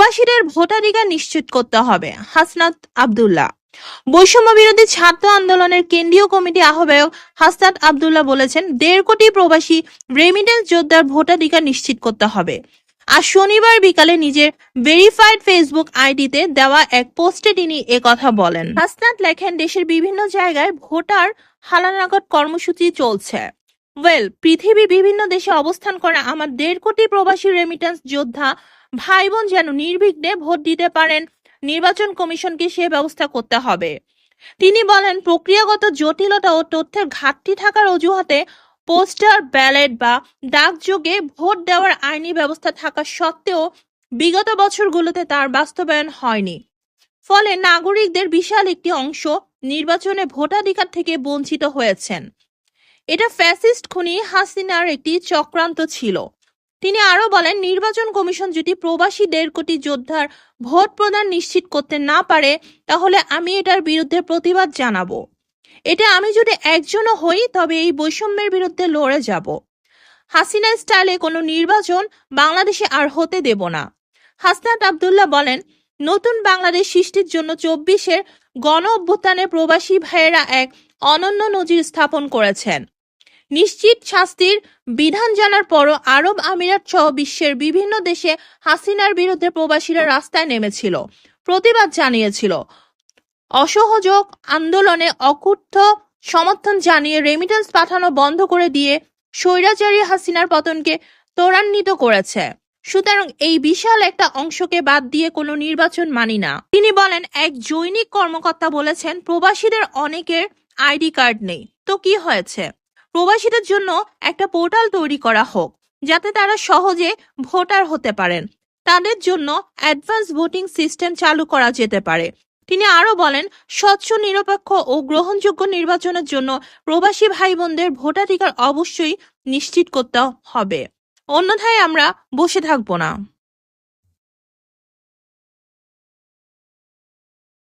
প্রবাসীদের ভোটাধিকার নিশ্চিত করতে হবে, হাসনাত আব্দুল্লাহ। বৈষম্য বিরোধী ছাত্র আন্দোলনের কেন্দ্রীয় কমিটি আহ্বায়ক হাসনাত আব্দুল্লাহ বলেছেন, 1.5 কোটি প্রবাসী রেমিটেন্স যোদ্ধার ভোটাধিকার নিশ্চিত করতে হবে। আজ শনিবার বিকালে নিজের ভেরিফাইড ফেসবুক আইডিতে দেওয়া এক পোস্টে তিনি একথা বলেন। হাসনাত লেখেন, দেশের বিভিন্ন জায়গায় ভোটার হালনাগাদ কর্মসূচি চলছে। পৃথিবীর বিভিন্ন দেশে অবস্থান করা আমার 1.5 কোটি প্রবাসী রেমিটেন্স যোদ্ধা ভাই বোন যেন নির্বিঘ্নে ভোট দিতে পারেন, নির্বাচন কমিশনকে সে ব্যবস্থা করতে হবে। তিনি বলেন, প্রক্রিয়াগত জটিলতা ও তথ্যের ঘাটতি থাকার অজুহাতে পোস্টাল ব্যালট বা ডাকযোগে ভোট দেওয়ার আইনি ব্যবস্থা থাকা সত্ত্বেও বিগত বছরগুলোতে তার বাস্তবায়ন হয়নি। ফলে নাগরিকদের বিশাল একটি অংশ নির্বাচনে ভোটাধিকার থেকে বঞ্চিত হয়েছেন। এটা ফ্যাসিস্ট খুনি হাসিনার একটি চক্রান্ত ছিল। তিনি আরো বলেন, নির্বাচন কমিশন যদি প্রবাসী 1.5 কোটি যোদ্ধার ভোট প্রদান নিশ্চিত করতে না পারে, তাহলে আমি এটার বিরুদ্ধে প্রতিবাদ জানাবো। এটা আমি যদি একজনও হই, তবে এই বৈষম্যের বিরুদ্ধে লড়ে যাব। হাসিনা স্টাইলে কোনো নির্বাচন বাংলাদেশে আর হতে দেব না। হাসনাত আব্দুল্লাহ বলেন, নতুন বাংলাদেশ সৃষ্টির জন্য 24-এর গণ অভ্যুত্থানে প্রবাসী ভাইয়েরা এক অনন্য নজির স্থাপন করেছেন। নিশ্চিত শাস্তির বিধান জানার পরও আরব আমিরাত সহ বিশ্বের বিভিন্ন দেশে হাসিনার বিরুদ্ধে প্রবাসীরা রাস্তায় নেমেছিল, প্রতিবাদ জানিয়েছিল। অসহযোগ আন্দোলনে অকুণ্ঠ সমর্থন জানিয়ে রেমিটেন্স পাঠানো বন্ধ করে দিয়ে স্বৈরাচারী হাসিনার পতনকে ত্বরান্বিত করেছে। সুতরাং এই বিশাল একটা অংশকে বাদ দিয়ে কোনো নির্বাচন মানি না। তিনি বলেন, এক জৈনিক কর্মকর্তা বলেছেন, প্রবাসীদের অনেকের আইডি কার্ড নেই, তো কি হয়েছে? প্রবাসীদের জন্য একটা পোর্টাল তৈরি করা হোক, যাতে তারা সহজে ভোটার হতে পারেন। তাদের জন্য অ্যাডভান্স ভোটিং সিস্টেম চালু করা যেতে পারে। তিনি আরো বলেন, স্বচ্ছ, নিরপেক্ষ ও গ্রহণযোগ্য নির্বাচনের জন্য প্রবাসী ভাই বোনদের ভোটাধিকার অবশ্যই নিশ্চিত করতে হবে, অন্যথায় আমরা বসে থাকবো না।